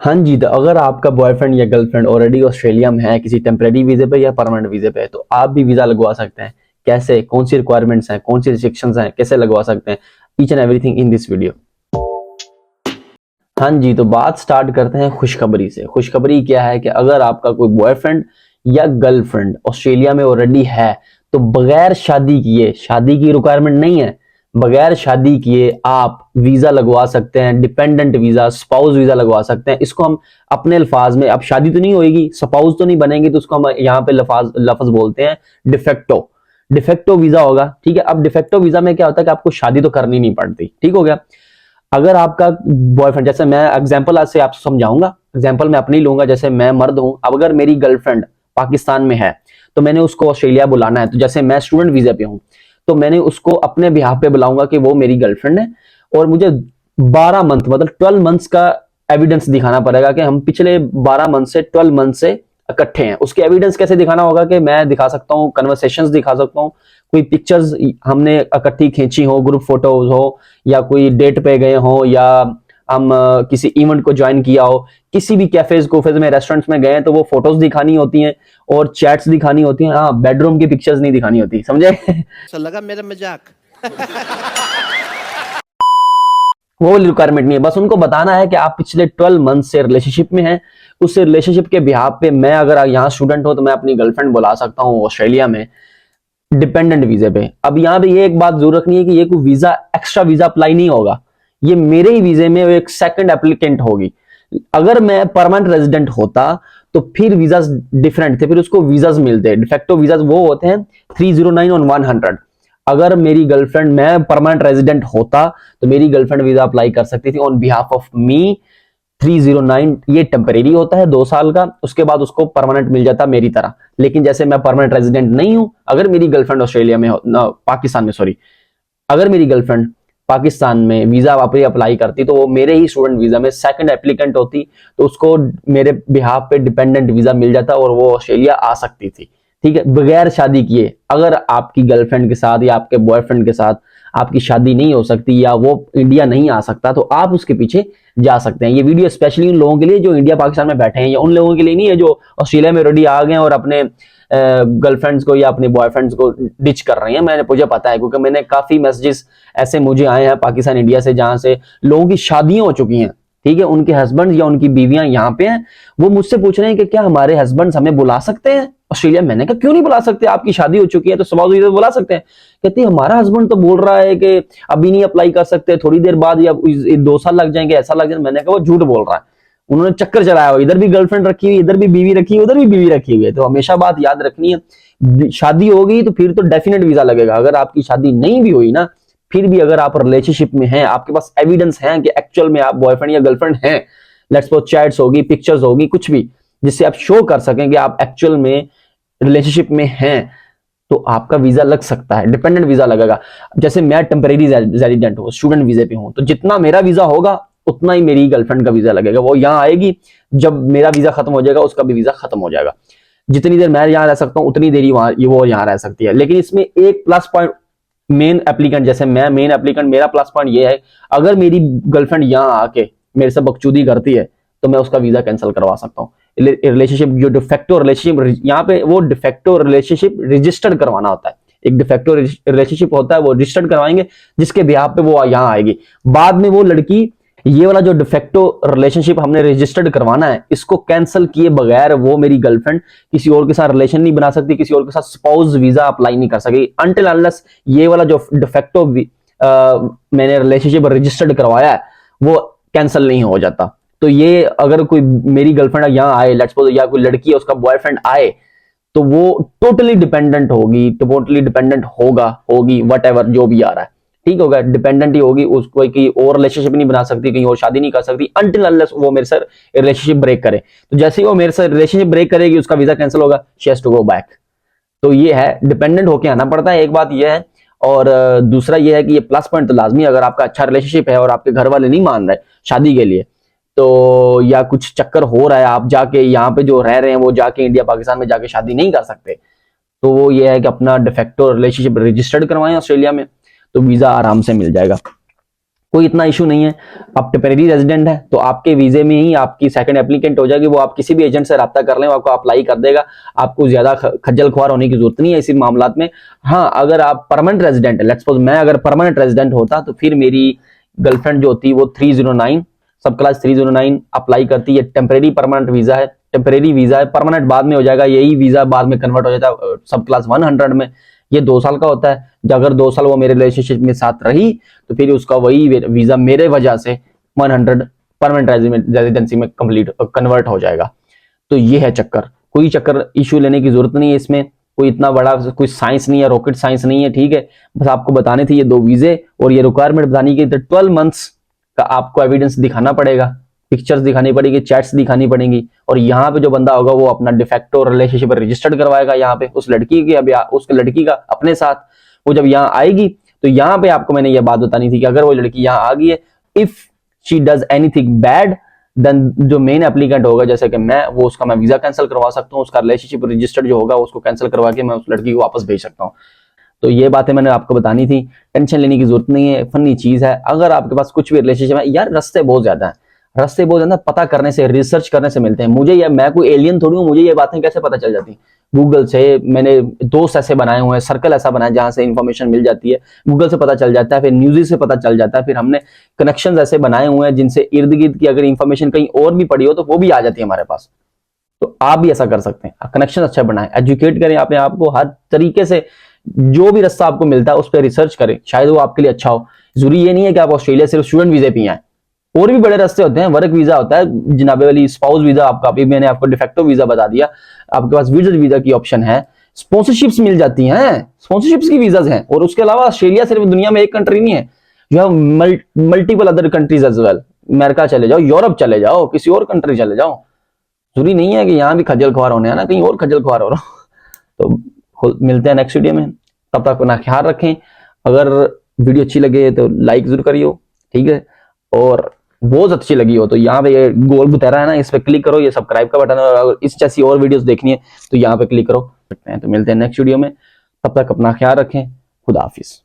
हाँ जी, तो अगर आपका बॉयफ्रेंड या गर्लफ्रेंड ऑलरेडी ऑस्ट्रेलिया में है किसी टेम्परेरी वीजे पे या परमानेंट वीजे पे, तो आप भी वीजा लगवा सकते हैं। कैसे, कौन सी रिक्वायरमेंट्स हैं, कौन सी रिस्ट्रिक्शंस हैं, कैसे लगवा सकते हैं, each and everything in this video. हाँ जी, तो बात स्टार्ट करते हैं खुशखबरी से। खुशखबरी क्या है कि अगर आपका कोई बॉयफ्रेंड या गर्लफ्रेंड ऑस्ट्रेलिया में ऑलरेडी है, तो बगैर शादी किए, शादी की रिक्वायरमेंट नहीं है, बगैर शादी किए आप वीजा लगवा सकते हैं। डिपेंडेंट वीजा, स्पाउस वीजा लगवा सकते हैं। इसको हम अपने अल्फाज में, अब शादी तो नहीं होगी, स्पाउस तो नहीं बनेंगे, तो उसको हम यहाँ पे लफज बोलते हैं डिफेक्टो। डिफेक्टो वीजा होगा, ठीक है। अब डिफेक्टो वीजा में क्या होता है कि आपको शादी तो करनी नहीं पड़ती, ठीक हो गया। अगर आपका बॉयफ्रेंड, जैसे मैं एग्जांपल आज से आपको समझाऊंगा, एग्जांपल मैं अपनी लूंगा। जैसे मैं मर्द हूं, अब अगर मेरी गर्लफ्रेंड पाकिस्तान में है, तो मैंने उसको ऑस्ट्रेलिया बुलाना है। तो जैसे मैं स्टूडेंट वीजा पे हूं, तो मैंने उसको अपने बिहाफ पे बुलाऊंगा कि वो मेरी गर्लफ्रेंड है, और मुझे 12 मंथ मतलब 12 मंथ्स का एविडेंस दिखाना पड़ेगा कि हम पिछले 12 मंथ से 12 मंथ से इकट्ठे हैं। उसके एविडेंस कैसे दिखाना होगा कि मैं दिखा सकता हूँ, कन्वर्सेशंस दिखा सकता हूँ, कोई पिक्चर्स हमने इकट्ठी खींची हो, ग्रुप फोटोज हो, या कोई डेट पे गए हो, या हम किसी इवेंट को ज्वाइन किया हो, किसी भी कैफेज कोफेज में, रेस्टोरेंट्स में गए, तो वो फोटोज दिखानी होती हैं और चैट्स दिखानी होती हैं। हाँ, बेडरूम की पिक्चर्स नहीं दिखानी होती, समझे? ऐसा लगा मेरा मजाक। वो रिक्वायरमेंट नहीं है, बस उनको बताना है कि आप पिछले 12 मंथ से रिलेशनशिप में हैं। उस रिलेशनशिप के बिहाफ पे मैं अगर यहाँ स्टूडेंट हूं, तो मैं अपनी गर्लफ्रेंड बुला सकता हूँ ऑस्ट्रेलिया में डिपेंडेंट वीजे पे। अब यहाँ पे ये एक बात जरूर रखनी है कि ये कोई वीजा, एक्स्ट्रा वीजा अप्लाई नहीं होगा, ये मेरे ही वीजे में एक सेकंड एप्लीकेंट होगी। अगर मैं परमानेंट रेजिडेंट होता, तो फिर वीजास डिफरेंट थे, फिर उसको वीजास मिलते हैं। डिफेक्टो वीजास वो होते हैं 309 ऑन 100। अगर मेरी गर्लफ्रेंड, मैं परमानेंट रेजिडेंट होता, तो मेरी गर्लफ्रेंड वीजा अप्लाई कर सकती थी ऑन बिहाफ ऑफ मी 309। ये टेम्परेरी होता है 2 साल का, उसके बाद उसको परमानेंट मिल जाता मेरी तरह। लेकिन जैसे मैं परमानेंट रेजिडेंट नहीं हूं, अगर मेरी गर्लफ्रेंड ऑस्ट्रेलिया में हो, पाकिस्तान में, सॉरी, अगर मेरी गर्लफ्रेंड पाकिस्तान में वीजा अप्लाई करती, तो वो मेरे ही स्टूडेंट वीजा में सेकंड एप्लीकेंट होती, तो उसको मेरे बिहाफ पे डिपेंडेंट वीजा मिल जाता और वो ऑस्ट्रेलिया आ सकती थी, ठीक है, बगैर शादी किए। अगर आपकी गर्लफ्रेंड के साथ या आपके बॉयफ्रेंड के साथ आपकी शादी नहीं हो सकती, या वो इंडिया नहीं आ सकता, तो आप उसके पीछे जा सकते हैं। ये वीडियो स्पेशली उन लोगों के लिए जो इंडिया पाकिस्तान में बैठे हैं, या उन लोगों के लिए नहीं है जो ऑस्ट्रेलिया में ऑलरेडी आ गए और अपने गर्लफ्रेंड्स को या अपने बॉयफ्रेंड्स को डिच कर रही हैं। मुझे पता है, क्योंकि मैंने काफी मैसेजेस ऐसे मुझे आए हैं पाकिस्तान, इंडिया से, जहां से लोगों की शादियां हो चुकी हैं, ठीक है, उनके हस्बैंड या उनकी बीवियां यहाँ पे हैं, वो मुझसे पूछ रहे हैं कि क्या हमारे हस्बैंड हमें बुला सकते हैं ऑस्ट्रेलिया। मैंने कहा क्यों नहीं बुला सकते, आपकी शादी हो चुकी है तो स्वभाव तो बुला सकते हैं। कहती हमारा हस्बैंड तो बोल रहा है कि अभी नहीं अप्लाई कर सकते, थोड़ी देर बाद, या 2 साल लग जाएंगे, ऐसा लग जाएगा। मैंने कहा वो झूठ बोल रहा है, उन्होंने चक्कर चलाया हुआ, इधर भी गर्लफ्रेंड रखी हुई, इधर भी बीवी रखी हुई, उधर भी बीवी रखी हुई है। तो हमेशा बात याद रखनी है, शादी होगी तो फिर तो डेफिनेट वीजा लगेगा। अगर आपकी शादी नहीं भी हुई ना, फिर भी अगर आप रिलेशनशिप में हैं, आपके पास एविडेंस है कि एक्चुअल में आप बॉयफ्रेंड या गर्लफ्रेंड हैं, लेट्स सपोज चैट्स होगी, पिक्चर्स होगी, कुछ भी जिससे आप शो कर सकें कि आप एक्चुअल में रिलेशनशिप में हैं, तो आपका वीजा लग सकता है, डिपेंडेंट वीजा लगेगा। जैसे मैं टेम्परेरी रेजिडेंट हूँ, स्टूडेंट वीजे पे हूँ, तो जितना मेरा वीजा होगा उतना ही मेरी गर्लफ्रेंड का वीजा लगेगा। वो यहाँ आएगी, जब मेरा वीजा खत्म हो जाएगा उसका भी वीजा खत्म हो जाएगा। जितनी देर मैं यहाँ रह सकता हूँ उतनी देर ही वो यहाँ रह सकती है। लेकिन इसमें एक प्लस पॉइंट, मेन एप्लीकेंट, जैसे मैं मेन एप्लीकेंट, मेरा प्लस पॉइंट ये है, अगर मेरी गर्लफ्रेंड यहाँ आके मेरे से बकचोदी करती है, तो मैं उसका वीजा कैंसिल करवा सकता हूँ। रिलेशनशिप जो डिफेक्टो रिलेशनशिप, यहाँ पे वो डिफेक्टो रिलेशनशिप रजिस्टर्ड करवाना होता है। एक डिफेक्टो रिलेशनशिप होता है, वो रजिस्टर्ड करवाएंगे, जिसके बिहाफ पे वो यहाँ आएगी। बाद में वो लड़की, ये वाला जो डिफेक्टो रिलेशनशिप हमने रजिस्टर्ड करवाना है, इसको कैंसिल किए बगैर वो मेरी गर्लफ्रेंड किसी और के साथ रिलेशन नहीं बना सकती, किसी और के साथ स्पाउस वीजा अप्लाई नहीं कर सकेगी, अनटिल अनलेस ये वाला जो डिफेक्टो मैंने रिलेशनशिप रजिस्टर्ड करवाया है वो कैंसिल नहीं हो जाता। तो ये अगर कोई मेरी गर्लफ्रेंड यहाँ आए, लेट्स सपोज, या कोई लड़की है उसका बॉयफ्रेंड आए, तो वो टोटली डिपेंडेंट होगी, टोटली डिपेंडेंट होगी, वट एवर जो भी आ रहा है, ठीक होगा, डिपेंडेंट ही होगी। उसको कोई और रिलेशनशिप नहीं बना सकती, कहीं और शादी नहीं कर सकती, अनटिल अनलेस वो मेरे से रिलेशनशिप ब्रेक करे। तो जैसे ही वो मेरे से रिलेशनशिप ब्रेक करेगी, उसका वीजा कैंसिल होगा, she has to go back. तो ये है, डिपेंडेंट होके आना पड़ता है, एक बात ये है। और दूसरा ये है कि ये प्लस पॉइंट तो लाजमी, अगर आपका अच्छा रिलेशनशिप है और आपके घर वाले नहीं मान रहे शादी के लिए, तो या कुछ चक्कर हो रहा है, आप जाके यहाँ पे जो रह रहे हैं वो जाके इंडिया पाकिस्तान में जाके शादी नहीं कर सकते, तो वो ये है कि अपना डिफेक्टो रिलेशनशिप रजिस्टर्ड करवाएं ऑस्ट्रेलिया में, तो वीजा आराम से मिल जाएगा। कोई इतना इशू नहीं है। आप टेम्परेरी रेजिडेंट है तो आपके वीजे में ही आपकी सेकंड एप्लीकेंट हो जाएगी, वो आप किसी भी एजेंट से राब्ता कर लें, वो आपको अप्लाई कर देगा, आपको ज्यादा खज्जल खुआर होने की जरूरत नहीं है इसी मामलात में। हाँ, अगर आप परमानेंट रेजिडेंट है, लेट्स सपोज मैं अगर परमानेंट रेजिडेंट होता तो फिर मेरी गर्लफ्रेंड जो होती वो 309 सब क्लास 309 अप्लाई करती है। टेम्परेरी परमानेंट वीजा है, टेम्परेरी वीजा है, परमानेंट बाद में हो जाएगा, यही वीजा बाद में कन्वर्ट हो जाता है सब क्लास 100 में। ये 2 साल का होता है। अगर 2 साल वो मेरे रिलेशनशिप में साथ रही तो फिर उसका वही वीजा मेरे वजह से 100 परमानेंट रेजिडेंसी में कंप्लीट कन्वर्ट हो जाएगा। तो ये है चक्कर, कोई चक्कर इशू लेने की जरूरत नहीं है इसमें, कोई इतना बड़ा कोई साइंस नहीं है, रॉकेट साइंस नहीं है, ठीक है। बस आपको बताने थे ये 2 वीजे और ये रिक्वायरमेंट बतानी की 12 मंथ्स का आपको एविडेंस दिखाना पड़ेगा, पिक्चर्स दिखानी पड़ेगी, चैट्स दिखानी पड़ेंगी। और यहाँ पे जो बंदा होगा वो अपना डिफेक्टो रिलेशनशिप रजिस्टर्ड करवाएगा यहाँ पे उस लड़की के या उस लड़की का अपने साथ। वो जब यहाँ आएगी तो यहाँ पे आपको मैंने ये बात बतानी थी कि अगर वो लड़की यहाँ आ गई है, if she does anything bad then जो मेन एप्लीकेंट होगा जैसे कि मैं उसका मैं वीजा कैंसिल करवा सकता हूँ, उसका रिलेशनशिप रजिस्टर्ड जो होगा उसको कैंसिल करवा के मैं उस लड़की को वापस भेज सकता हूँ। तो ये बातें मैंने आपको बतानी थी, टेंशन लेने की जरूरत नहीं है, फनी चीज है। अगर आपके पास कुछ भी रिलेशनशिप है यार, रास्ते बहुत ज्यादा पता करने से, रिसर्च करने से मिलते हैं। मैं कोई एलियन थोड़ी हूँ, मुझे ये बातें कैसे पता चल जाती? गूगल से मैंने दोस्त ऐसे बनाए हुए हैं, सर्कल ऐसा बनाया जहां से इंफॉर्मेशन मिल जाती है, गूगल से पता चल जाता है, फिर न्यूज़ से पता चल जाता है, फिर हमने कनेक्शंस ऐसे बनाए हुए हैं जिनसे इर्द गिर्द की अगर इंफॉर्मेशन कहीं और भी पड़ी हो तो वो भी आ जाती है हमारे पास। तो आप भी ऐसा कर सकते हैं, कनेक्शन अच्छा बनाएं, एजुकेट करें अपने आप को हर तरीके से, जो भी रास्ता आपको मिलता है उस पर रिसर्च करें, शायद वो आपके लिए अच्छा हो। जरूरी ये नहीं है कि आप ऑस्ट्रेलिया सिर्फ स्टूडेंट वीजे पे आए, और भी बड़े रास्ते होते हैं। वर्क वीजा होता है जनाबे वाली, स्पाउस वीजा आपका, अभी मैंने आपको डिफेक्टो वीजा बता दिया, आपके पास विजिट वीजा की ऑप्शन है, स्पॉन्सरशिप्स मिल जाती हैं, स्पॉन्सरशिप्स की वीजाज हैं। और उसके अलावा ऑस्ट्रेलिया सिर्फ दुनिया में एक कंट्री नहीं है, you have multiple other countries as well. America चले जाओ, यूरोप चले जाओ, किसी और कंट्री चले जाओ, जरूरी नहीं है कि यहाँ भी खज्जल खुआर होने हैं ना, कहीं और खज्जल खुआर हो रहा हो। तो मिलते हैं नेक्स्ट वीडियो में, तब तक अपना ख्याल रखें। अगर वीडियो अच्छी लगे तो लाइक जरूर करियो, ठीक है। और बहुत अच्छी लगी हो तो यहाँ पे ये गोल बुतेरा है ना, इस पे क्लिक करो, ये सब्सक्राइब का बटन है। और इस जैसी और वीडियोस देखनी है तो यहाँ पे क्लिक करो सकते हैं। तो मिलते हैं नेक्स्ट वीडियो में, तब तक अपना ख्याल रखें, खुदा हाफिज।